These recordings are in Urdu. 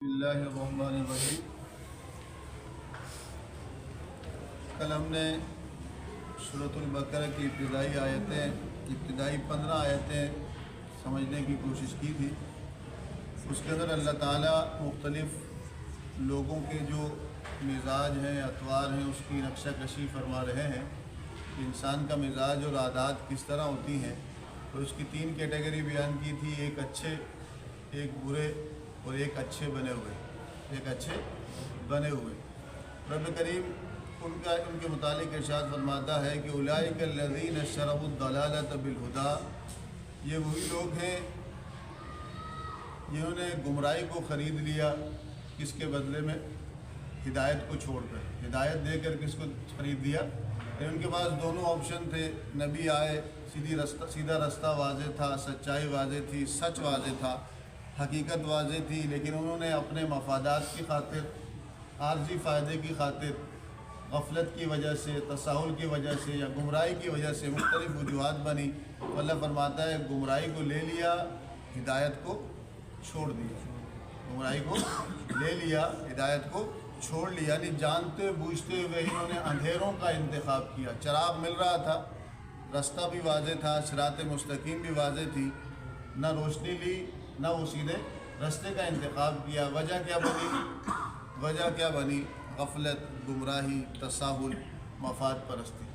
اللہ الرحمن الرحیم۔ کل ہم نے سورۃ البقرہ کی ابتدائی 15 آیتیں سمجھنے کی کوشش کی تھی۔ اس کے اندر اللہ تعالیٰ مختلف لوگوں کے جو مزاج ہیں، اطوار ہیں، اس کی نقشہ کشی فرما رہے ہیں کہ انسان کا مزاج اور عادات کس طرح ہوتی ہیں۔ تو اس کی 3 کیٹیگری بیان کی تھی، ایک اچھے، ایک برے اور ایک اچھے بنے ہوئے۔ رب کریم ان کے متعلق ارشاد فرماتا ہے کہ اولئک الذین اشتروا الضلالۃ بالہدی، یہ وہی لوگ ہیں جنہوں نے گمراہی کو خرید لیا، کس کے بدلے میں؟ ہدایت کو چھوڑ کر۔ ہدایت دے کر کس کو خرید لیا؟ ان کے پاس دونوں آپشن تھے، نبی آئے، سیدھا رستہ واضح تھا، سچائی واضح تھی، سچ واضح تھا، حقیقت واضح تھی، لیکن انہوں نے اپنے مفادات کی خاطر، عارضی فائدے کی خاطر، غفلت کی وجہ سے، تساہل کی وجہ سے یا گمراہی کی وجہ سے مختلف وجوہات بنی۔ اللہ فرماتا ہے گمراہی کو لے لیا، ہدایت کو چھوڑ دیا۔ گمراہی کو لے لیا، ہدایت کو چھوڑ لیا، یعنی جانتے بوجھتے ہوئے انہوں نے اندھیروں کا انتخاب کیا۔ چراغ مل رہا تھا، رستہ بھی واضح تھا، صراط مستقیم بھی واضح تھی، نہ روشنی لی نہ وہ سیدھے رستے کا انتخاب کیا۔ وجہ کیا بنی؟ غفلت، گمراہی، تساہل، مفاد پرستی۔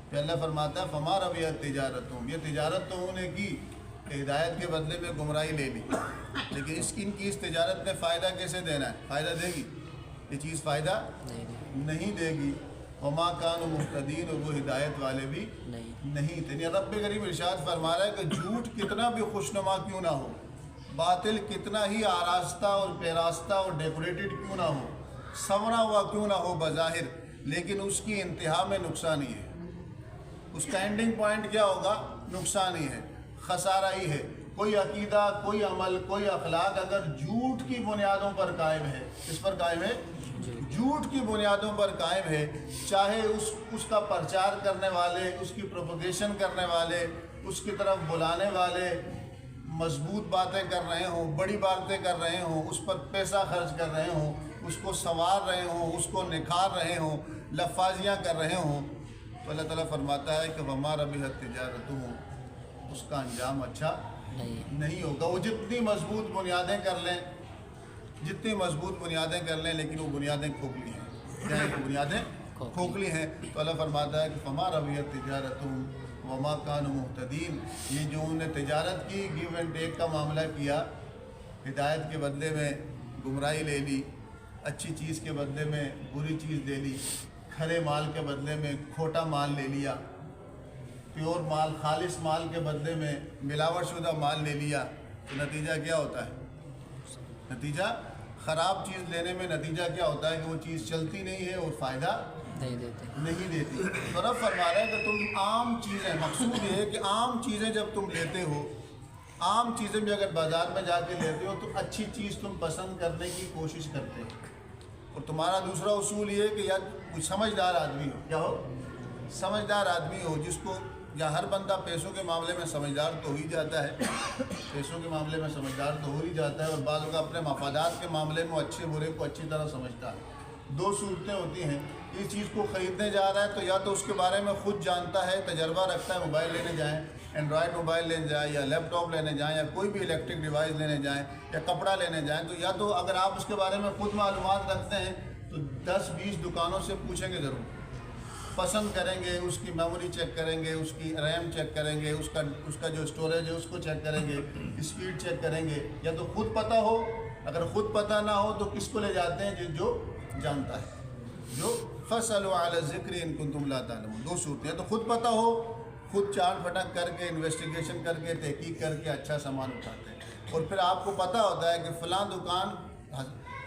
کہ اللہ فرماتا ہے فما ربحت تجارتہم، یہ تجارت تو انہوں نے کی کہ ہدایت کے بدلے میں گمراہی لے لی، لیکن ان کی اس تجارت نے فائدہ کیسے دینا ہے؟ فائدہ دے گی؟ یہ چیز فائدہ نہیں دے گی۔ وما کانوا مہتدین، اور وہ ہدایت والے بھی نہیں تھے۔ رب کریم ارشاد فرما رہا ہے کہ جھوٹ کتنا بھی خوشنما کیوں نہ ہو، باطل کتنا ہی آراستہ اور پیراستہ اور ڈیکوریٹڈ کیوں نہ ہو، سنورا ہوا کیوں نہ ہو بظاہر، لیکن اس کی انتہا میں نقصان ہی ہے۔ اس کا اینڈنگ پوائنٹ کیا ہوگا؟ نقصان ہی ہے، خسارہ ہی ہے۔ کوئی عقیدہ، کوئی عمل، کوئی اخلاق اگر جھوٹ کی بنیادوں پر قائم ہے، کس پر قائم ہے؟ جھوٹ کی بنیادوں پر قائم ہے، چاہے اس کا پرچار کرنے والے، اس کی پروپیگیشن کرنے والے، اس کی طرف بلانے والے مضبوط باتیں کر رہے ہوں، بڑی باتیں کر رہے ہوں، اس پر پیسہ خرچ کر رہے ہوں، اس کو سنوار رہے ہوں، اس کو نکھار رہے ہوں، لفاظیاں کر رہے ہوں، تو اللہ تعالیٰ فرماتا ہے کہ وما ربحت تجارتہم، اس کا انجام اچھا نہیں ہوگا۔ وہ جتنی مضبوط بنیادیں کر لیں لیکن وہ بنیادیں کھوکھلی ہیں۔ کیا ہے؟ بنیادیں کھوکھلی ہیں۔ تو اللہ فرماتا ہے کہ فما ربحت تجارتہم وما کانوا مہتدین، یہ جو انہوں نے تجارت کی، گیو اینڈ ٹیک کا معاملہ کیا، ہدایت کے بدلے میں گمراہی لے لی، اچھی چیز کے بدلے میں بری چیز لے لی، کھرے مال کے بدلے میں کھوٹا مال لے لیا، پیور مال، خالص مال کے بدلے میں ملاوٹ شدہ مال لے لیا، تو نتیجہ کیا ہوتا ہے؟ نتیجہ خراب چیز لینے میں نتیجہ کیا ہوتا ہے کہ وہ چیز چلتی نہیں ہے اور فائدہ نہیں دیتی۔ تو رب فرما رہا ہے کہ تم عام چیزیں، مقصود یہ ہے کہ عام چیزیں جب تم لیتے ہو، عام چیزیں بھی اگر بازار میں جا کے لیتے ہو تو اچھی چیز تم پسند کرنے کی کوشش کرتے ہو۔ اور تمہارا دوسرا اصول یہ ہے کہ یا کوئی سمجھدار آدمی ہو، کیا ہو؟ سمجھدار آدمی ہو، جس کو، یا ہر بندہ پیسوں کے معاملے میں سمجھدار تو ہو ہی جاتا ہے، پیسوں کے معاملے میں سمجھدار تو ہو ہی جاتا ہے، اور بعض لوگ اپنے مفادات کے معاملے میں اچھے برے کو اچھی طرح سمجھتا ہے۔ 2 صورتیں ہوتی ہیں، اس چیز کو خریدنے جا رہا ہے تو یا تو اس کے بارے میں خود جانتا ہے، تجربہ رکھتا ہے، موبائل لینے جائیں، اینڈرائڈ موبائل لینے جائیں یا لیپ ٹاپ لینے جائیں یا کوئی بھی الیکٹرک ڈیوائس لینے جائیں یا کپڑا لینے جائیں، تو یا تو اگر آپ اس کے بارے میں خود معلومات رکھتے ہیں تو 10-20 دکانوں سے پوچھیں گے ضرور، پسند کریں گے، اس کی میموری چیک کریں گے، اس کی ریم چیک کریں گے، اس کا جو اسٹوریج ہے اس کو چیک کریں گے، اسپیڈ چیک کریں گے، یا تو خود پتہ ہو، اگر خود پتہ نہ ہو تو کس کو لے جاتے ہیں؟ جو جانتا ہے، جو فَاسْأَلُوا عَلَى الذِّكْرِ إِن كُنتُمْ لَا تَعْلَمُونَ۔ 2 صورتیں، تو خود پتہ ہو، خود چال پھٹک کر کے، انویسٹیگیشن کر کے، تحقیق کر کے اچھا سامان اٹھاتے ہیں، اور پھر آپ کو پتہ ہوتا ہے کہ فلاں دکان،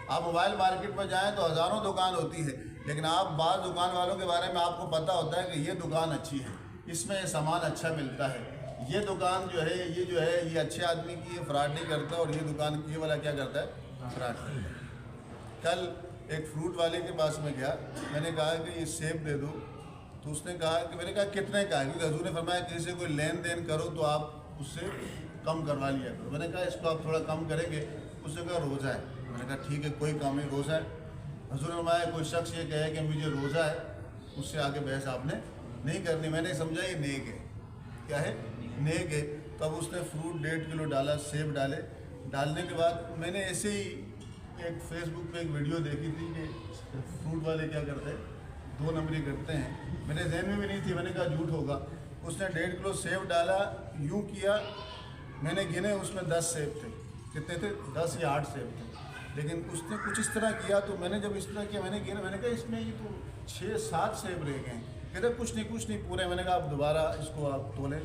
آپ موبائل مارکیٹ میں جائیں تو ہزاروں دکان ہوتی ہے، لیکن آپ بعض دکان والوں کے بارے میں آپ کو پتہ ہوتا ہے کہ یہ دکان اچھی ہے، اس میں یہ سامان اچھا ملتا ہے، یہ دکان جو ہے یہ اچھے آدمی کی، یہ فراڈ نہیں کرتا، اور یہ دکان یہ والا کیا کرتا ہے؟ فراڈ کرتا ہے۔ کل ایک فروٹ والے کے پاس میں گیا، میں نے کہا کہ یہ سیب دے دو، تو اس نے کہا کہ، میں نے کہا کتنے کا ہے؟ کیونکہ حضور نے فرمایا کہ کسی سے کوئی لین دین کرو تو آپ اس سے کم کروا لیا کرو۔ میں نے کہا اس کو آپ تھوڑا کم کریں گے؟ اس نے کہا روزہ ہے۔ میں نے کہا ٹھیک ہے کوئی کام نہیں، روزہ ہے۔ حضور نے فرمایا کوئی شخص یہ کہے کہ مجھے روزہ ہے، اس سے آگے بحث آپ نے نہیں کرنی۔ میں نے سمجھا یہ نیک ہے، کیا ہے نیک ہے۔ تو اب اس نے فروٹ 1.5 کلو ڈالا، سیب ڈالے۔ ڈالنے کے بعد میں نے ایسے ہی ایک فیس بک پہ ایک ویڈیو دیکھی تھی کہ فروٹ والے کیا کرتے ہیں، 2 نمبری کرتے ہیں، میرے ذہن میں بھی نہیں تھی، میں نے کہا جھوٹ ہوگا۔ اس نے 1.5 کلو سیب ڈالا، یوں کیا، میں نے گنے اس میں 10 سیب تھے، کتنے تھے 10 یا 8 سیب تھے، لیکن اس نے کچھ اس طرح کیا تو میں نے جب اس طرح کیا میں نے گنا، میں نے کہا اس میں یہ تو 6-7 سیب رہ گئے ہیں، کہتے کچھ نہیں پورے۔ میں نے کہا آپ دوبارہ اس کو آپ تولیں،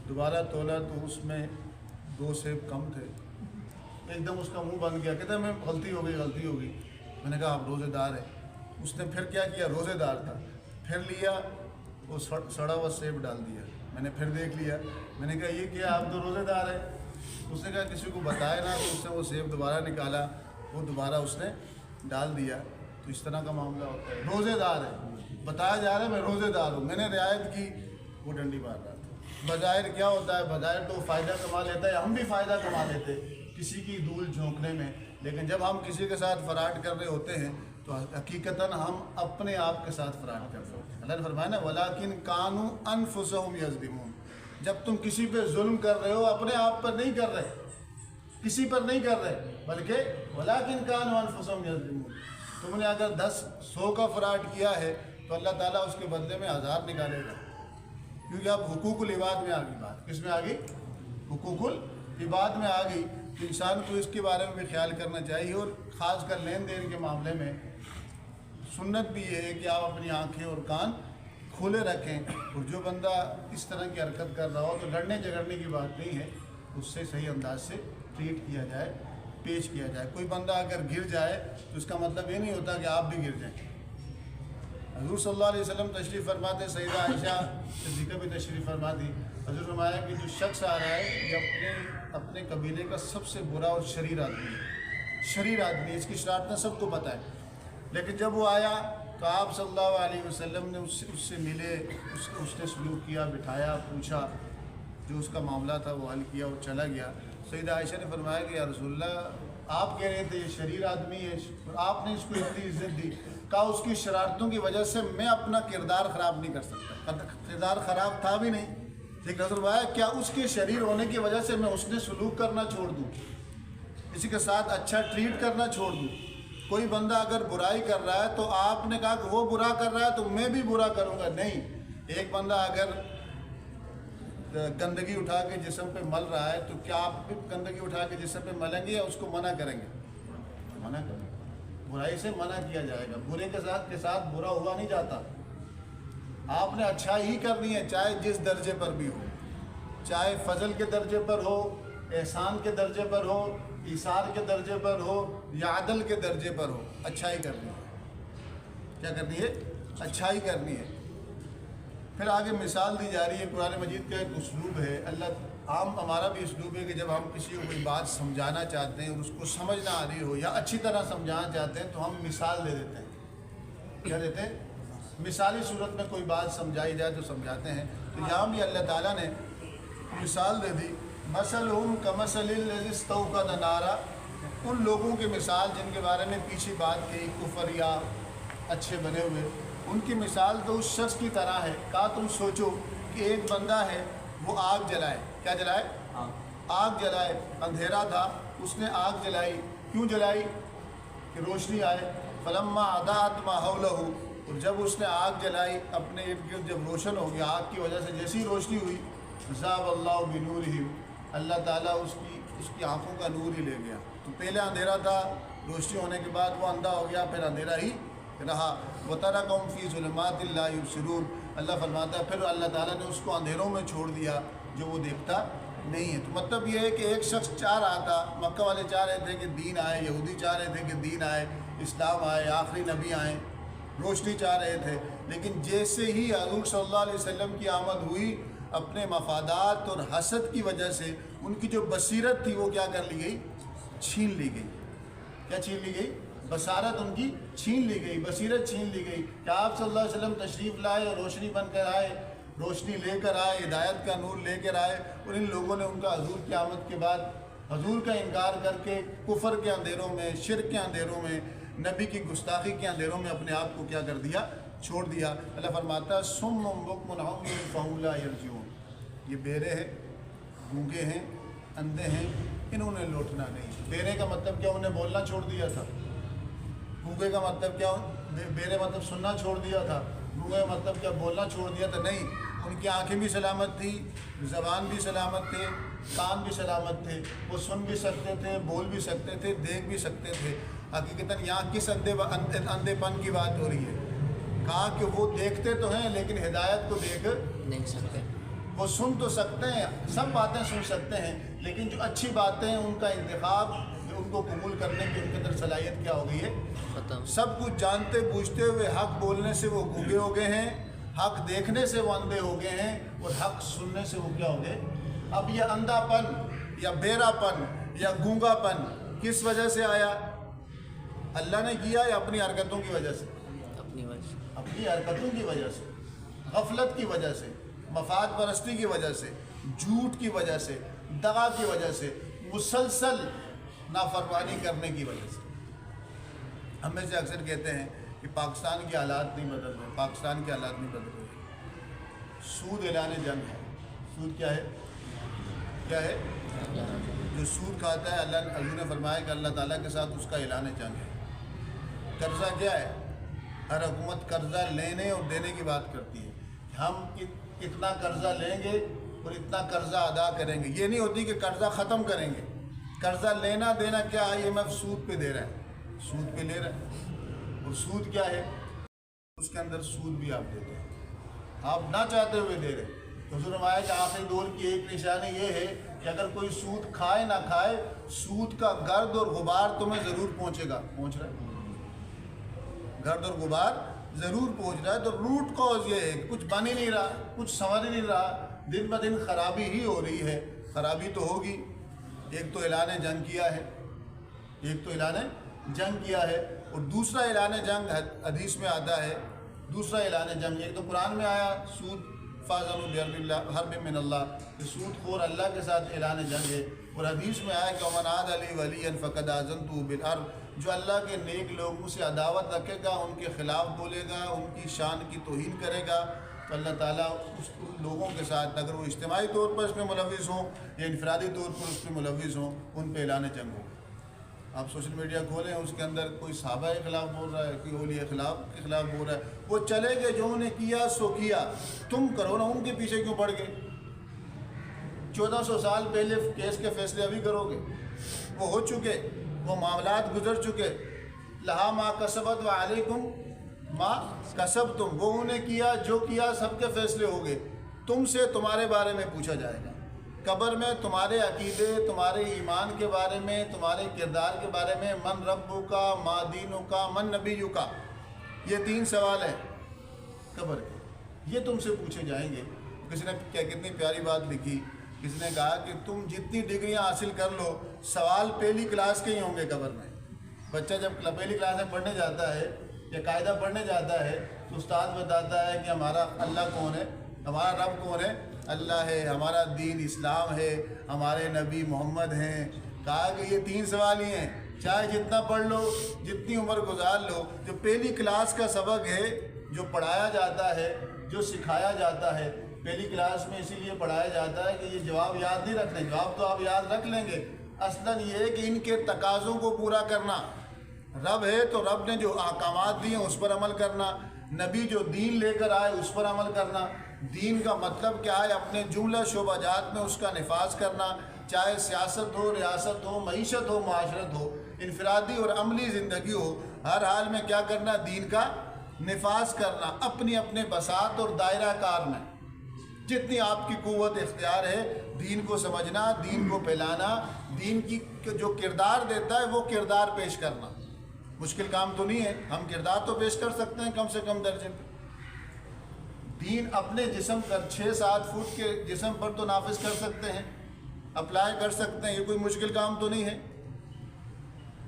دوبارہ تولا تو اس میں 2 سیب کم تھے۔ ایک دم اس کا منہ بند گیا، کہتا ہے میں غلطی ہو گئی۔ میں نے کہا آپ روزے دار ہیں۔ اس نے پھر کیا کیا، روزے دار تھا، پھر لیا وہ سڑا ہوا سیب ڈال دیا۔ میں نے پھر دیکھ لیا، میں نے کہا یہ کیا، آپ تو روزے دار ہیں۔ اس نے کہا کسی کو بتایا نا، تو اس نے وہ سیب دوبارہ نکالا، وہ دوبارہ اس نے ڈال دیا۔ تو اس طرح کا معاملہ ہوتا ہے، روزے دار ہے، بتایا جا رہا ہے میں روزے دار ہوں، میں نے رعایت کی، وہ ڈنڈی مار رہا تھا۔ بظاہر کیا ہوتا ہے، بظاہر تو فائدہ کما لیتا ہے، ہم بھی فائدہ کما لیتے کسی کی دھول جھونکنے میں، لیکن جب ہم کسی کے ساتھ فراڈ کر رہے ہوتے ہیں تو حقیقتاً ہم اپنے آپ کے ساتھ فراڈ کر رہے ہوتے ہیں۔ اللہ نے فرمایا نا وَلَٰكِن كَانُوا أَنفُسَهُمْ يَظْلِمُونَ، جب تم کسی پہ ظلم کر رہے ہو اپنے آپ پر نہیں کر رہے، کسی پر نہیں کر رہے، بلکہ وَلَٰكِن كَانُوا أَنفُسَهُمْ يَظْلِمُونَ۔ تم نے اگر 10-100 کا فراڈ کیا ہے تو اللہ تعالیٰ اس کے بدلے میں 1000 نکالے گا، کیونکہ اب حقوق العباد میں آ گئی بات۔ کس میں آ گئی؟ حقوق العباد میں آ گئی۔ تو انسان کو اس کے بارے میں بھی خیال کرنا چاہیے، اور خاص کر لین دین کے معاملے میں سنت بھی یہ ہے کہ آپ اپنی آنکھیں اور کان کھلے رکھیں، اور جو بندہ اس طرح کی حرکت کر رہا ہو تو لڑنے جھگڑنے کی بات نہیں ہے، اس سے صحیح انداز سے ٹریٹ کیا جائے، پیش کیا جائے۔ کوئی بندہ اگر گر جائے تو اس کا مطلب یہ نہیں ہوتا کہ آپ بھی گر جائیں۔ حضور صلی اللہ علیہ وسلم تشریف فرماتے، سیدہ عائشہ صدیقہ بھی تشریف فرماتی، حضور فرمایا کہ جو شخص آ رہا ہے یہ اپنے قبیلے کا سب سے برا اور شریر آدمی ہے، شریر آدمی ہے، اس کی شرارتیں سب کو پتہ ہے۔ لیکن جب وہ آیا تو آپ صلی اللہ علیہ وسلم نے اس سے ملے، اس نے سلوک کیا، بٹھایا، پوچھا، جو اس کا معاملہ تھا وہ حل کیا، وہ چلا گیا۔ سیدہ عائشہ نے فرمایا کہ یا رسول اللہ آپ کہہ رہے تھے یہ شریر آدمی ہے، اور آپ نے اس کو اتنی عزت دی، کہا اس کی شرارتوں کی وجہ سے میں اپنا کردار خراب نہیں کر سکتا، کردار خراب تھا بھی نہیں، لیکن حضرت بھائی کیا اس کے شریر ہونے کی وجہ سے میں اس نے سلوک کرنا چھوڑ دوں، کسی کے ساتھ اچھا ٹریٹ کرنا چھوڑ دوں؟ کوئی بندہ اگر برائی کر رہا ہے تو آپ نے کہا کہ وہ برا کر رہا ہے تو میں بھی برا کروں گا، نہیں۔ ایک بندہ اگر گندگی اٹھا کے جسم پہ مل رہا ہے تو کیا آپ بھی گندگی اٹھا کے جسم پہ ملیں گے یا اس کو منع کریں گے؟ منع کریں گے، برائی سے منع کیا جائے گا، برے کے ساتھ برا ہوا نہیں جاتا۔ آپ نے اچھائی ہی کرنی ہے، چاہے جس درجے پر بھی ہو، چاہے فضل کے درجے پر ہو، احسان کے درجے پر ہو، ایثار کے درجے پر ہو یا عدل کے درجے پر ہو، اچھائی کرنی ہے۔ کیا کرنی ہے؟ اچھائی کرنی ہے۔ پھر آگے مثال دی جا رہی ہے، قرآن مجید کا ایک اسلوب ہے، اللہ عام ہمارا بھی اسلوب ہے کہ جب ہم کسی کو کوئی بات سمجھانا چاہتے ہیں اور اس کو سمجھ نہ آ رہی ہو یا اچھی طرح سمجھانا چاہتے ہیں تو ہم مثال دے دیتے ہیں۔ کیا دیتے ہیں؟ مثالی صورت میں کوئی بات سمجھائی جائے تو سمجھاتے ہیں۔ تو یہاں بھی اللہ تعالیٰ نے مثال دے دی، مثلہم کمثل الذی استوقد نارا، ان لوگوں کی مثال جن کے بارے میں پیچھے بات کی، کفر یا اچھے بنے ہوئے، ان کی مثال تو اس شخص کی طرح ہے۔ کہا تم سوچو کہ ایک بندہ ہے وہ آگ جلائے، کیا جلائے؟ آگ جلائے، اندھیرا تھا، اس نے آگ جلائی، کیوں جلائی؟ کہ روشنی آئے۔ فلما اضاءت ما حولہ، اور جب اس نے آگ جلائی اپنے ارد گرد جب روشن ہو گیا، آگ کی وجہ سے جیسی روشنی ہوئی، ذهب اللہ بنورہم، اللہ تعالیٰ اس کی آنکھوں کا نور ہی لے گیا۔ تو پہلے اندھیرا تھا، روشنی ہونے کے بعد وہ اندھا ہو گیا، پھر اندھیرا ہی رہا۔ وَتَرَكَهُمْ فِي ظُلُمَاتٍ لَا يُبْصِرُونَ، اللہ فرماتا ہے پھر اللہ تعالیٰ نے اس کو اندھیروں میں چھوڑ دیا جو وہ دیکھتا نہیں ہے۔ تو مطلب یہ ہے کہ ایک شخص چاہ رہا تھا، مکہ والے چاہ رہے تھے کہ دین آئے، یہودی چاہ رہے تھے کہ دین آئے، اسلام آئے، آخری نبی آئیں، روشنی چاہ رہے تھے، لیکن جیسے ہی حضور صلی اللہ علیہ وسلم کی آمد ہوئی، اپنے مفادات اور حسد کی وجہ سے ان کی جو بصیرت تھی وہ کیا کر لی گئی؟ چھین لی گئی۔ کیا چھین لی گئی؟ بصارت ان کی چھین لی گئی، بصیرت چھین لی گئی کہ آپ صلی اللہ علیہ وسلم تشریف لائے اور روشنی بن کر آئے، روشنی لے کر آئے، ہدایت کا نور لے کر آئے، اور ان لوگوں نے ان کا حضور کی آمد کے بعد حضور کا انکار کر کے کفر کے اندھیروں میں، شرک کے اندھیروں میں، نبی کی گستاخی کے اندھیروں میں اپنے آپ کو کیا کر دیا؟ چھوڑ دیا۔ اللہ فرماتا ہے صم بکم عمی فہم لا یرجعون، یہ بہرے ہیں، گونگے ہیں، اندھے ہیں، انہوں نے لوٹنا نہیں۔ بہرے کا مطلب کیا؟ انہیں بولنا چھوڑ دیا تھا۔ گونگے کا مطلب کیا؟ بہرے مطلب سننا چھوڑ دیا تھا۔ گونگے کا مطلب کیا؟ بولنا چھوڑ دیا تھا؟ نہیں، ان کی آنکھیں بھی سلامت تھی، زبان بھی سلامت تھے، کان بھی سلامت تھے، وہ سن بھی سکتے تھے، بول بھی سکتے تھے، دیکھ بھی سکتے تھے۔ حقیقتاً یہاں کس اندھے پن کی بات ہو رہی ہے؟ کہا کہ وہ دیکھتے تو ہیں لیکن ہدایت کو دیکھ نہیں سکتے، وہ سن تو سکتے ہیں، سب باتیں سن سکتے ہیں، لیکن جو اچھی باتیں ہیں ان کا انتخاب، ان کو قبول کرنے کی ان کے اندر صلاحیت کیا ہو گئی ہے؟ ختم۔ سب کچھ جانتے بوجھتے ہوئے حق بولنے سے وہ گونگے ہو گئے ہیں، حق دیکھنے سے وہ اندھے ہو گئے ہیں، اور حق سننے سے وہ کیا ہو گئے؟ اب یہ اندھا پن یا بیرا پن یا گونگا پن کس وجہ سے آیا؟ اللہ نے کیا یا اپنی حرکتوں کی وجہ سے؟ اپنی وجہ، اپنی حرکتوں کی وجہ سے، غفلت کی وجہ سے، مفاد پرستی کی وجہ سے، جھوٹ کی وجہ سے، دغا کی وجہ سے، مسلسل نافرمانی کرنے کی وجہ سے۔ ہم میں سے اکثر کہتے ہیں کہ پاکستان کے حالات نہیں بدل رہے، پاکستان کے حالات نہیں بدل رہے۔ سود اعلان جنگ ہے۔ سود کیا ہے؟ کیا ہے؟ جو سود کھاتا ہے، اللہ حضور نے فرمایا کہ اللہ تعالیٰ کے ساتھ اس کا اعلان جنگ ہے۔ قرضہ کیا ہے؟ ہر حکومت قرضہ لینے اور دینے کی بات کرتی ہے، ہم اتنا قرضہ لیں گے اور اتنا قرضہ ادا کریں گے۔ یہ نہیں ہوتی کہ قرضہ ختم کریں گے۔ قرضہ لینا دینا کیا ہے؟ IMF سود پہ دے رہا ہے، سود پہ لے رہا ہے۔ اور سود کیا ہے؟ اس کے اندر سود بھی آپ دیتے ہیں، آپ نہ چاہتے ہوئے دے رہے ہیں۔ حضور نے فرمایا کہ آخری دور کی ایک نشانی یہ ہے کہ اگر کوئی سود کھائے نہ کھائے، سود کا گرد اور غبار تمہیں ضرور پہنچے گا۔ پہنچ رہا ہے؟ گرد اور غبار ضرور پہنچ رہا ہے۔ تو روٹ کاز یہ ہے کہ کچھ بن ہی نہیں رہا، کچھ سنور ہی نہیں رہا، دن بہ دن خرابی ہی ہو رہی ہے۔ خرابی تو ہوگی۔ ایک تو اعلان جنگ کیا ہے، ایک تو اعلان جنگ کیا ہے، اور دوسرا اعلان جنگ حدیث میں آتا ہے۔ دوسرا اعلان جنگ، ایک تو قرآن میں آیا سود فاضل حرب من اللہ، کہ سود خور اللہ کے ساتھ اعلان جنگ ہے، اور حدیث میں آیا کہ ومن عاد علی ولی فقد آذنتہ بالحرب، جو اللہ کے نیک لوگوں سے عداوت رکھے گا، ان کے خلاف بولے گا، ان کی شان کی توہین کرے گا، تو اللہ تعالیٰ اس لوگوں کے ساتھ، اگر وہ اجتماعی طور پر اس میں ملوث ہوں یا انفرادی طور پر اس میں ملوث ہوں، ان پہ اعلان جنگ ہو۔ آپ سوشل میڈیا کھولیں، اس کے اندر کوئی صحابہ کے خلاف بول رہا ہے، کوئی اولیاء کے خلاف بول رہا ہے، وہ چلے گئے، جو انہیں کیا سو کیا، تم کرو نا، ان کے پیچھے کیوں پڑ گئے؟ 1400 سال پہلے کیس کے فیصلے ابھی کرو گے؟ وہ ہو چکے، وہ معاملات گزر چکے۔ لہا ما کسبت وعلیکم ما کسبتم، وہ انہیں کیا جو کیا، سب کے فیصلے ہو گئے۔ تم سے تمہارے بارے میں پوچھا جائے گا قبر میں، تمہارے عقیدے، تمہارے ایمان کے بارے میں، تمہارے کردار کے بارے میں، من ربو کا، ما دینو کا، من نبیو کا، یہ 3 سوال ہیں قبر کے، یہ تم سے پوچھے جائیں گے۔ کسی نے کیا کتنی پیاری بات لکھی، کسی نے کہا کہ تم جتنی ڈگریاں حاصل کر لو، سوال پہلی کلاس کے ہی ہوں گے قبر میں۔ بچہ جب پہلی کلاس میں پڑھنے جاتا ہے یا قاعدہ پڑھنے جاتا ہے تو استاد بتاتا ہے کہ ہمارا اللہ کون ہے، ہمارا رب کون ہے، اللہ ہے، ہمارا دین اسلام ہے، ہمارے نبی محمد ہیں۔ کہا کہ یہ 3 سوال ہی ہیں، چاہے جتنا پڑھ لو، جتنی عمر گزار لو، جو پہلی کلاس کا سبق ہے، جو پڑھایا جاتا ہے، جو سکھایا جاتا ہے، پہلی کلاس میں اسی لیے پڑھایا جاتا ہے کہ یہ جواب یاد نہیں رکھنے، جواب تو آپ یاد رکھ لیں گے، اصلاً یہ ہے کہ ان کے تقاضوں کو پورا کرنا۔ رب ہے تو رب نے جو احکامات دیے اس پر عمل کرنا، نبی جو دین لے کر آئے اس پر عمل کرنا۔ دین کا مطلب کیا ہے؟ اپنے جملہ شعبہ جات میں اس کا نفاذ کرنا، چاہے سیاست ہو، ریاست ہو، معیشت ہو، معاشرت ہو، انفرادی اور عملی زندگی ہو، ہر حال میں کیا کرنا؟ دین کا نفاذ کرنا، اپنی اپنے بساط اور دائرہ کار میں جتنی آپ کی قوت اختیار ہے، دین کو سمجھنا، دین کو پھیلانا، دین کی جو کردار دیتا ہے وہ کردار پیش کرنا۔ مشکل کام تو نہیں ہے، ہم کردار تو پیش کر سکتے ہیں کم سے کم درجے پہ۔ دین اپنے جسم پر 6-7 فٹ کے جسم پر تو نافذ کر سکتے ہیں، اپلائی کر سکتے ہیں، یہ کوئی مشکل کام تو نہیں ہے۔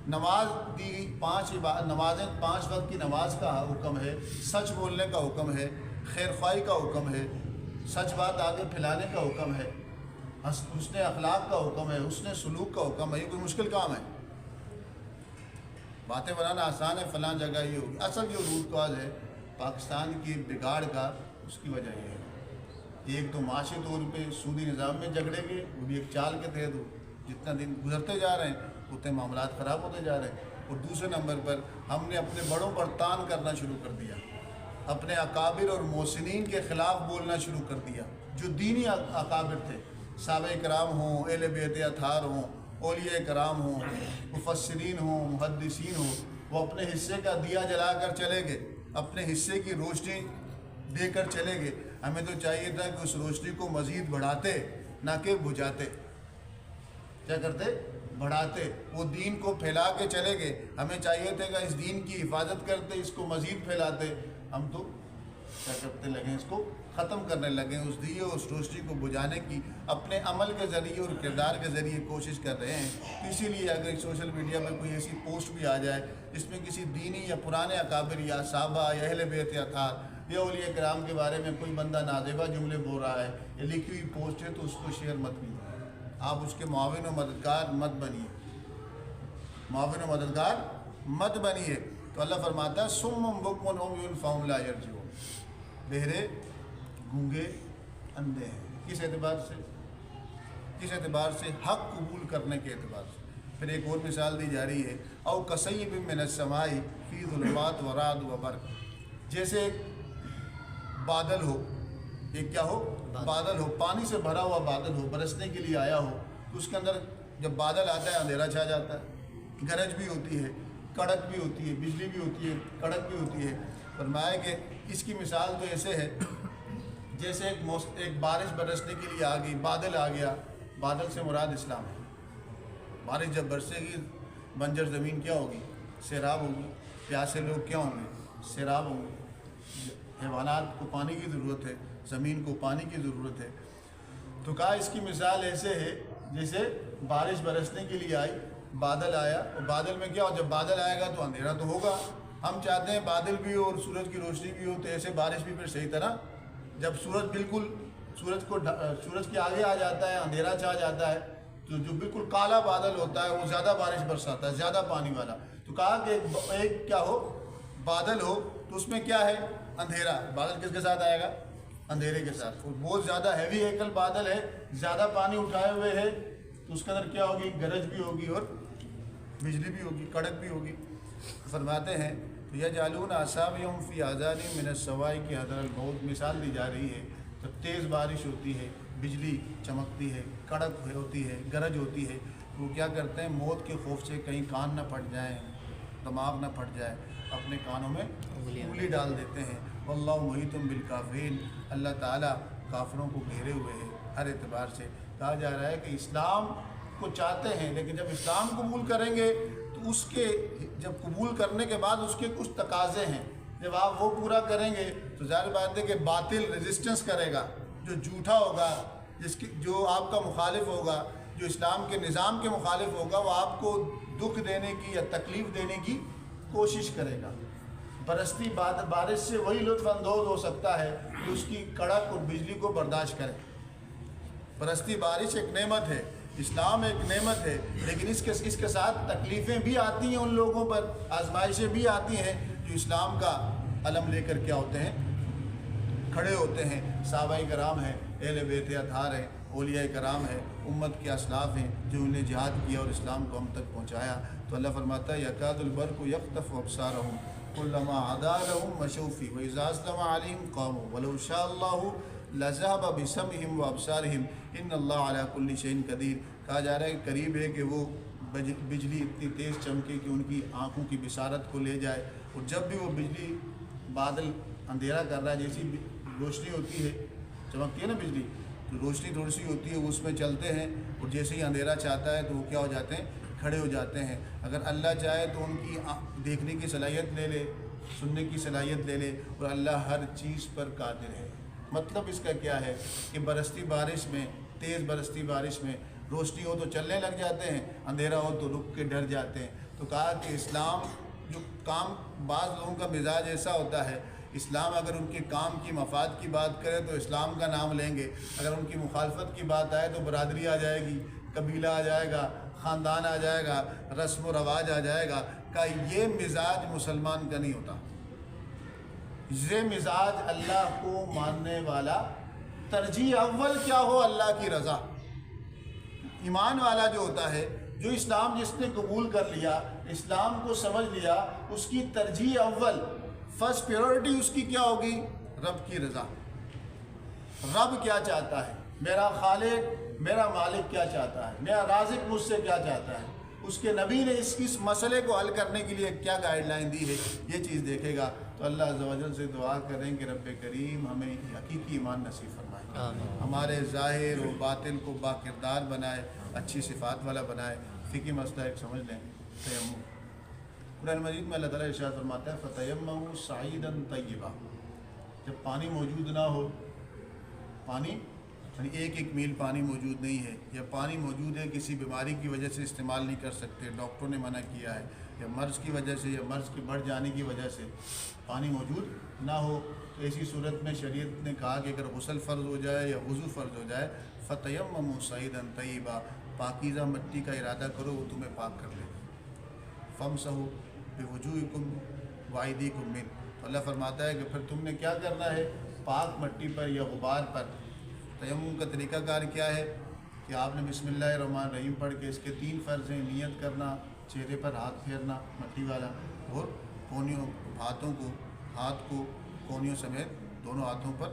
نماز دی 5 نمازیں، 5 وقت کی نماز کا حکم ہے، سچ بولنے کا حکم ہے، خیر خواہی کا حکم ہے، سچ بات آگے پھیلانے کا حکم ہے، حسن اخلاق کا حکم ہے، حسن سلوک کا حکم ہے، یہ کوئی مشکل کام ہے؟ باتیں بنانا آسان ہے، فلاں جگہ یہ ہوگی. اصل جو روٹ کاز ہے پاکستان کی بگاڑ کا، اس کی وجہ یہ ہے. ایک تو معاشی طور پہ سودی نظام میں جھگڑے گے، وہ بھی ایک چال کے تحت جتنا دن گزرتے جا رہے ہیں اتنے معاملات خراب ہوتے جا رہے ہیں. اور دوسرے نمبر پر ہم نے اپنے بڑوں پر تان کرنا شروع کر دیا، اپنے اکابر اور محسنین کے خلاف بولنا شروع کر دیا. جو دینی اکابر تھے، صحابہ کرام ہوں، اہل بیت اطہار ہوں، اولیاء کرام ہوں، مفسرین ہوں، محدثین ہوں، وہ اپنے حصے کا دیا جلا کر چلے گئے، اپنے حصے کی روشنی دے کر چلے گئے. ہمیں تو چاہیے تھا کہ اس روشنی کو مزید بڑھاتے، نہ کہ بجھاتے. کیا کرتے؟ بڑھاتے. وہ دین کو پھیلا کے چلے گئے، ہمیں چاہیے تھا کہ اس دین کی حفاظت کرتے، اس کو مزید پھیلاتے. ہم تو کیا کرتے لگے، اس کو ختم کرنے لگے، اس دیے اس روشنی کو بجھانے کی اپنے عمل کے ذریعے اور کردار کے ذریعے کوشش کر رہے ہیں. تو اسی لیے اگر سوشل میڈیا میں کوئی ایسی پوسٹ بھی آ جائے جس میں کسی دینی یا پرانے اکابر یا صحابہ یا اہل بیت اطہار یا اولیاء کرام کے بارے میں کوئی بندہ نازیبہ جملے بول رہا ہے یا لکھی ہوئی پوسٹ ہے، تو اس کو شیئر مت کیجیے. آپ اس کے معاون و مددگار مت بنیے، معاون و مددگار مت بنیے. تو اللہ فرماتا ہے صم بکم عمی فہم لا یرجعون، بہرے، گونگے، اندھے ہیں. کس اعتبار سے؟ کس اعتبار سے؟ حق قبول کرنے کے اعتبار سے. پھر ایک اور مثال دی جا رہی ہے، او کصیب من السماء فی ظلمات ورعد وبرق، جیسے ایک بادل ہو، ایک کیا ہو؟ بادل ہو، پانی سے بھرا ہوا بادل ہو، برسنے کے لیے آیا ہو. تو اس کے اندر جب بادل آتا ہے اندھیرا چھا جاتا ہے، گرج بھی ہوتی ہے، کڑک بھی ہوتی ہے، بجلی بھی ہوتی ہے، کڑک بھی ہوتی ہے. فرمایا کہ اس کی مثال تو ایسے ہے جیسے ایک بارش برسنے کے لیے آ گئی، بادل آ گیا. بادل سے مراد اسلام ہے. بارش جب برسے گی بنجر زمین کیا ہوگی؟ سیراب ہوگی. پیاسے لوگ کیا ہوں گے؟ سیراب ہوں گے. حیوانات کو پانی کی ضرورت ہے، زمین کو پانی کی ضرورت ہے. تو کہا اس کی مثال ایسے ہے جیسے بارش برسنے کے لیے آئی، بادل آیا، اور بادل میں کیا ہو؟ جب بادل آئے گا تو اندھیرا تو ہوگا. ہم چاہتے ہیں بادل بھی ہو اور سورج کی روشنی بھی ہو، تو ایسے بارش بھی پھر صحیح طرح جب سورج بالکل سورج کے آگے آ جاتا ہے، اندھیرا چھا جاتا ہے، تو جو بالکل کالا بادل ہوتا ہے وہ زیادہ بارش برساتا ہے، زیادہ پانی والا. تو کہا کہ ایک کیا ہو؟ بادل ہو، تو اس میں کیا ہے؟ اندھیرا. بادل کس کے ساتھ آئے گا؟ اندھیرے کے ساتھ. اور بہت زیادہ ہیوی ہیکل بادل ہے، زیادہ پانی اٹھائے ہوئے ہے، تو اس کے اندر کیا ہوگی؟ گرج بھی ہوگی اور بجلی بھی ہوگی، کڑک بھی ہوگی. فرماتے ہیں یجعلون اصابعهم فی آذانہم من الصواعق کی حذر الموت. مثال دی جا رہی ہے جب تیز بارش ہوتی ہے، بجلی چمکتی ہے، کڑک ہوتی ہے، گرج ہوتی ہے، وہ کیا کرتے ہیں؟ موت کے خوف سے کہیں کان نہ پھٹ جائیں، دماغ نہ پھٹ جائے، اپنے کانوں میں انگلی ڈال دیتے ہیں. واللہ محیط بالکافرین، اللہ تعالیٰ کافروں کو گھیرے ہوئے ہے ہر اعتبار سے. کہا جا رہا ہے کہ اسلام کو چاہتے ہیں، لیکن جب اسلام قبول کریں گے تو اس کے جب قبول کرنے کے بعد اس کے کچھ تقاضے ہیں. جب آپ وہ پورا کریں گے تو ظاہر بات ہے کہ باطل ریزسٹنس کرے گا، جو جھوٹا ہوگا، جو آپ کا مخالف ہوگا، جو اسلام کے نظام کے مخالف ہوگا، وہ آپ کو دکھ دینے کی یا تکلیف دینے کی کوشش کرے گا. برستی بارش سے وہی لطف اندوز ہو سکتا ہے کہ اس کی کڑک اور بجلی کو برداشت کرے. برستی بارش ایک نعمت ہے، اسلام ایک نعمت ہے، لیکن اس کے ساتھ تکلیفیں بھی آتی ہیں، ان لوگوں پر آزمائشیں بھی آتی ہیں جو اسلام کا علم لے کر کیا ہوتے ہیں؟ کھڑے ہوتے ہیں. صحابہ کرام ہیں، اہل بیت اطہار ہیں، اولیاء کرام ہیں، امت کے اسلاف ہیں جو انہیں جہاد کیا اور اسلام کو ہم تک پہنچایا. تو اللہ فرماتا ہے یکاد البرق یخطف ابصارہم کلما عدا لهم مشوا فیہ واذا اظلم علیہم قاموا ولو شاء اللہ لذهب بسمعهم وابصارهم ان اللہ علی کل شیء قدیر. کہا جا رہا ہے کہ قریب ہے کہ وہ بجلی اتنی تیز چمکے کہ ان کی آنکھوں کی بصارت کو لے جائے. اور جب بھی وہ بجلی بادل اندھیرا کر رہا ہے، جیسی روشنی ہوتی ہے، چمکتی ہے نا بجلی، تو روشنی تھوڑی سی ہوتی ہے، اس میں چلتے ہیں، اور جیسے ہی اندھیرا چاہتا ہے تو وہ کیا ہو جاتے ہیں؟ کھڑے ہو جاتے ہیں. اگر اللہ چاہے تو ان کی دیکھنے کی صلاحیت لے لے، سننے کی صلاحیت لے لے، اور اللہ ہر چیز پر قادر ہے. مطلب اس کا کیا ہے کہ برستی بارش میں، تیز برستی بارش میں روشنی ہو تو چلنے لگ جاتے ہیں، اندھیرا ہو تو رک کے ڈر جاتے ہیں. تو کہا کہ اسلام جو کام، بعض لوگوں کا مزاج ایسا ہوتا ہے اسلام اگر ان کے کام کی مفاد کی بات کرے تو اسلام کا نام لیں گے، اگر ان کی مخالفت کی بات آئے تو برادری آ جائے گی، قبیلہ آ جائے گا، خاندان آ جائے گا، رسم و رواج آ جائے گا۔ کہ یہ مزاج مسلمان کا نہیں ہوتا، یہ مزاج اللہ کو ماننے والا، ترجیح اول کیا ہو اللہ کی رضا۔ ایمان والا جو ہوتا ہے، جو اسلام جس نے قبول کر لیا، اسلام کو سمجھ لیا، اس کی ترجیح اول، فرسٹ پریورٹی اس کی کیا ہوگی؟ رب کی رضا۔ رب کیا چاہتا ہے، میرا خالق میرا مالک کیا چاہتا ہے، میرا رازق مجھ سے کیا چاہتا ہے، اس کے نبی نے اس مسئلے کو حل کرنے کے لیے کیا گائیڈ لائن دی ہے، یہ چیز دیکھے گا تو اللہ عز و جل سے دعا کریں کہ رب کریم ہمیں حقیقی ایمان نصیب فرمائے، ہمارے ظاہر و باطن کو با کردار بنائے، اچھی صفات والا بنائے۔ فقہی مسئلہ ایک سمجھ لیں، تیمم۔ قرآن مجید میں اللہ تعالیٰ ارشاد فرماتا ہے فَتَيَمَّمُوا صَعِيدًا طَيِّبًا، جب پانی موجود نہ ہو، پانی یعنی ایک میل پانی موجود نہیں ہے، یا پانی موجود ہے کسی بیماری کی وجہ سے استعمال نہیں کر سکتے، ڈاکٹروں نے منع کیا ہے، یا مرض کی وجہ سے یا مرض کے بڑھ جانے کی وجہ سے پانی موجود نہ ہو، تو ایسی صورت میں شریعت نے کہا کہ اگر غسل فرض ہو جائے یا وضو فرض ہو جائے، فَتَيَمَّمُوا صَعِيدًا طَيِّبًا، پاکیزہ مٹی کا ارادہ کرو، وہ تمہیں پاک کر لے۔ فَامْسَحُوا بِوُجُوهِكُمْ وَأَيْدِيكُمْ مِنْهُ، تو اللہ فرماتا ہے کہ پھر تم نے کیا کرنا ہے، پاک مٹی پر یا غبار پر۔ تیمم کا طریقہ کار کیا ہے کہ آپ نے بسم اللہ الرحمن الرحیم پڑھ کے اس کے 3 فرض ہیں، نیت کرنا، چہرے پر ہاتھ پھیرنا مٹی والا، اور کونیوں ہاتھ کو کونیوں سمیت دونوں ہاتھوں پر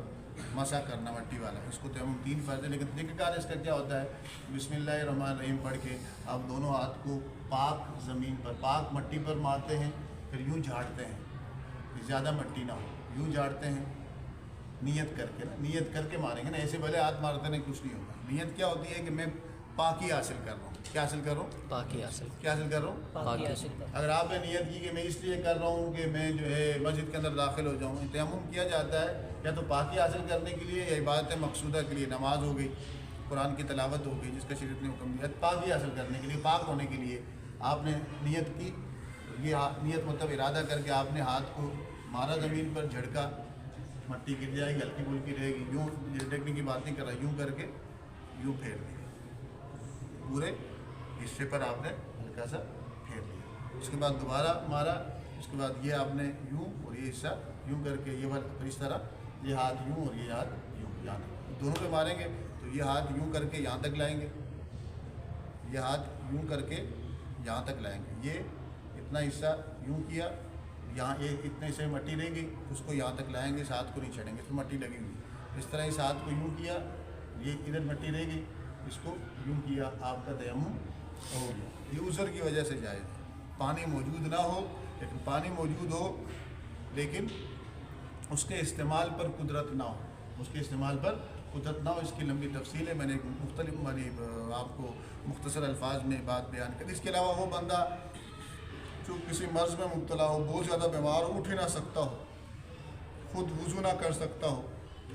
مسح کرنا مٹی والا، اس کو تیمم 3 فرض ہے۔ لیکن طریقہ کار اس کا کیا ہوتا ہے، بسم اللہ الرحمن الرحیم پڑھ کے آپ دونوں ہاتھ کو پاک زمین پر، پاک مٹی پر مارتے ہیں، پھر یوں جھاڑتے ہیں کہ زیادہ مٹی نہ ہو، یوں جھاڑتے ہیں نیت کر کے، نا نیت کر کے ماریں گے نا، ایسے بھلے ہاتھ مارتے نہیں کچھ نہیں ہوگا۔ نیت کیا ہوتی ہے کہ میں پاکی حاصل کر رہا ہوں، کیا حاصل کر رہا ہوں، پاکی حاصل، کیا حاصل کر رہا ہوں، پاکی حاصل۔ اگر آپ نے نیت کی کہ میں اس لیے کر رہا ہوں کہ میں جو ہے مسجد کے اندر داخل ہو جاؤں، تیمم کیا جاتا ہے یا تو پاکی حاصل کرنے کے لیے یا عبادت مقصودہ کے لیے، نماز ہو گئی، قرآن کی تلاوت ہو گئی جس کا شریعت نے حکم دیا، پاکی حاصل کرنے کے لیے، پاک ہونے کے لیے آپ نے نیت کی، یہ نیت مطلب ارادہ کر کے آپ نے ہاتھ کو مارا زمین پر، جھڑکا، مٹی گر جائے گی، ہلکی پھلکی رہے گی، یوں جھڑکنے کی بات نہیں کر رہا، یوں کر کے یوں پھیر دیا، پورے حصے پر آپ نے ہلکا سا پھیر لیا، اس کے بعد دوبارہ مارا، اس کے بعد یہ آپ نے یوں اور یہ حصہ یوں کر کے، یہ والا اس طرح، یہ ہاتھ یوں اور یہ ہاتھ یوں، یہاں تک دونوں پہ ماریں گے تو یہ ہاتھ یوں کر کے یہاں تک لائیں گے، یہ ہاتھ یوں کر کے یہاں تک لائیں گے، یہ اتنا حصہ یوں کیا، یہاں ایک اتنے سے مٹی رہ گئی، اس کو یہاں تک لائیں گے، اس ہاتھ کو نہیں چھڑیں گے، تو مٹی لگی ہوئی، اس طرح اس ہاتھ کو یوں کیا، یہ ادھر مٹی رہ گئی، اس کو یوں کیا، آپ کا تیمم ہو گیا۔ یہ عذر کی وجہ سے جائز ہے، پانی موجود نہ ہو، لیکن پانی موجود ہو لیکن اس کے استعمال پر قدرت نہ ہو، اس کے استعمال پر قدرت نہ ہو، اس کی لمبی تفصیل ہے، میں نے مختلف آپ کو مختصر الفاظ میں بات بیان کر۔ اس کے علاوہ وہ بندہ جو کسی مرض میں مبتلا ہو، بہت زیادہ بیمار ہو، اٹھ ہی نہ سکتا ہو، خود وضو نہ کر سکتا ہو،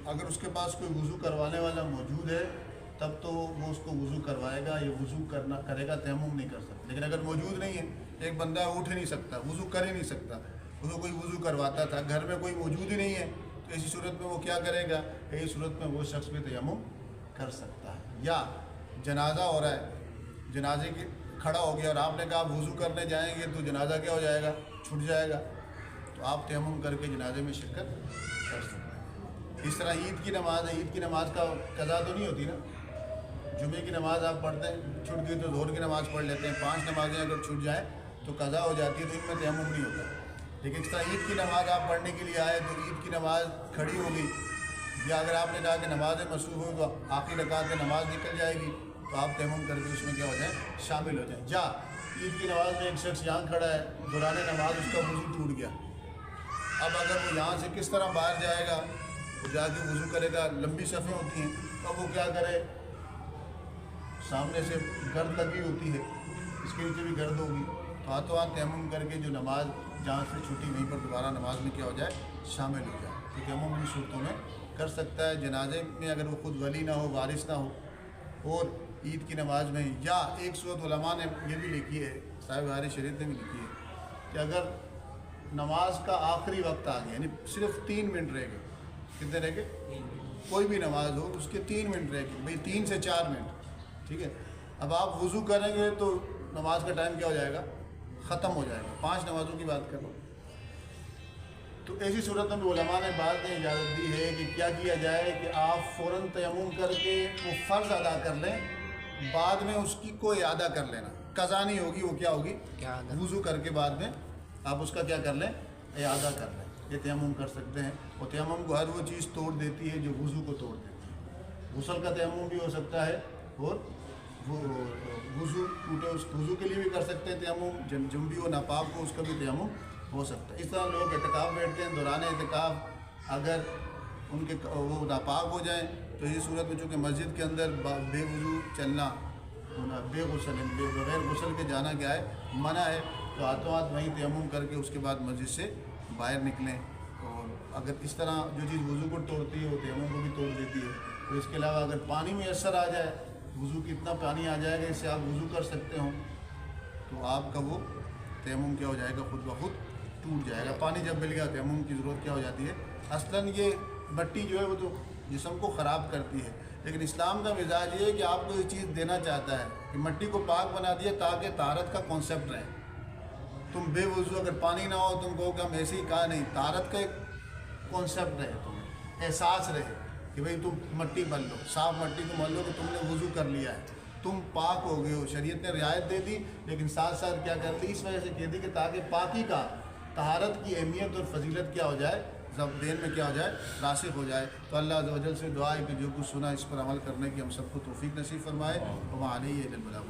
اگر اس کے پاس کوئی وضو کروانے والا موجود ہے تب تو وہ اس کو وضو کروائے گا، یا وضو کرے گا، تیمم نہیں کر سکتا۔ لیکن اگر موجود نہیں ہے، ایک بندہ اٹھ ہی نہیں سکتا، وضو کر ہی نہیں سکتا، اس کو کوئی وضو کرواتا تھا، گھر میں کوئی موجود ہی نہیں ہے، تو ایسی صورت میں وہ کیا کرے گا، ایسی صورت میں وہ شخص بھی تیمم کر سکتا ہے۔ یا جنازہ ہو رہا ہے، جنازے کی کھڑا ہو گیا اور آپ نے کہا آپ وضو کرنے جائیں گے تو جنازہ کیا ہو جائے گا، چھوٹ جائے گا، تو آپ تیمم کر کے جنازے میں شرکت کر سکتے ہیں۔ اس طرح عید کی نماز ہے، عید کی نماز کا قضا تو نہیں ہوتی نا، جمعے کی نماز آپ پڑھتے ہیں، چھوٹ گئی تو ظہر کی نماز پڑھ لیتے ہیں، 5 نمازیں اگر چھوٹ جائیں تو قضا ہو جاتی ہے، تو ان میں تیمم نہیں ہوتا۔ لیکن اس طرح عید کی نماز آپ پڑھنے کے لیے آئے تو عید کی نماز کھڑی ہو گئی، یا اگر آپ نے کہا کہ نمازیں مصروف ہوئی تو آخری رکعت میں نماز نکل جائے گی، تو آپ تیمم کر کے اس میں کیا ہو جائیں، شامل ہو جائیں۔ یا عید کی نماز میں ایک شخص یہاں کھڑا ہے، دوران نماز اس کا وضو ٹوٹ گیا، اب اگر وہ یہاں سے کس طرح باہر جائے گا، وہ جا کے وضو کرے گا، لمبی صفیں ہوتی ہیں، اب وہ کیا کرے، سامنے سے گرد لگی ہوتی ہے، اس کے نیچے بھی گرد ہوگی، تو ہاتھوں ہاتھ تیمم کر کے جو نماز جہاں سے چھوٹی وہیں پر دوبارہ نماز میں کیا ہو جائے، شامل ہو جائے، تو تیمم ان صورتوں میں کر سکتا ہے۔ جنازے میں اگر وہ خود ولی نہ ہو، وارث نہ ہو، اور عید کی نماز میں، یا ایک صورت علماء نے یہ بھی لکھی ہے، صاحب بخاری شریف نے بھی لکھی ہے کہ اگر نماز کا آخری وقت آ گیا، یعنی صرف 3 منٹ رہ گئے. کتنے رہ گئے؟ کوئی بھی نماز ہو اس کے 3 منٹ رہ گئے، بھئی 3 سے 4 منٹ. ٹھیک ہے، اب آپ وضو کریں گے تو نماز کا ٹائم کیا ہو جائے گا؟ ختم ہو جائے گا. 5 نمازوں کی بات کر لو. تو ایسی صورت میں علماء نے بعد میں اجازت دی ہے کہ کیا کیا جائے کہ آپ فوراً تیمم کر کے وہ فرض ادا کر لیں، بعد میں اس کی کو اعادہ کر لینا. قضا نہیں ہوگی، وہ کیا ہوگی؟ اعادہ. وضو کر کے بعد میں آپ اس کا کیا کر لیں؟ اعادہ کر لیں. یہ تیمم کر سکتے ہیں. اور تیمم کو ہر وہ چیز توڑ دیتی ہے جو وضو کو توڑ دیتی ہے. غسل کا تیمم بھی ہو سکتا ہے اور وہ وضو ٹوٹے اس وضو کے لیے بھی کر سکتے ہیں تیمم. جنبی و ناپاک کو اس کا بھی تیمم ہو سکتا ہے. اس طرح لوگ اعتکاف بیٹھتے ہیں، دوران اعتکاف اگر ان کے وہ ناپاک ہو جائیں تو یہ صورت میں چونکہ مسجد کے اندر بے وضو چلنا، بے غسل بغیر غسل کے جانا کیا ہے؟ منع ہے. تو ہاتھوں ہاتھ وہیں تیمم کر کے اس کے بعد مسجد سے باہر نکلیں. اور اگر اس طرح جو چیز وضو کو توڑتی ہے وہ تیمم کو بھی توڑ دیتی ہے. تو اس کے علاوہ اگر پانی میسر آ جائے، وضو کی اتنا پانی آ جائے گا اس سے آپ وضو کر سکتے ہوں، تو آپ کا وہ تیمم کیا ہو جائے گا؟ خود بخود ٹوٹ جائے گا. پانی جب مل گیا تیمم کی ضرورت کیا ہو جاتی ہے؟ اصلاً یہ مٹی جو ہے وہ تو جسم کو خراب کرتی ہے، لیکن اسلام کا مزاج یہ ہے کہ آپ کو یہ چیز دینا چاہتا ہے کہ مٹی کو پاک بنا دیا تاکہ طہارت کا کانسیپٹ رہے. تم بے وضو اگر پانی نہ ہو تم کہو کہ ہم ایسے ہی کہا نہیں، طہارت کا ایک کانسیپٹ رہے، تمہیں احساس رہے کہ بھئی تم مٹی بن لو، صاف مٹی کو مان لو کہ تم نے وضو کر لیا ہے، تم پاک ہو گئے ہو. شریعت نے رعایت دے دی، لیکن ساتھ ساتھ کیا کر دی؟ اس وجہ سے کہہ دی کہ تاکہ پاکی کا، طہارت کی اہمیت اور فضیلت کیا ہو جائے؟ دین میں کیا ہو جائے؟ راسخ ہو جائے. تو اللہ عز و جل سے دعا ہے کہ جو کچھ سنا اس پر عمل کرنے کی ہم سب کو توفیق نصیب فرمائے. وما علیہ الا البلاغ.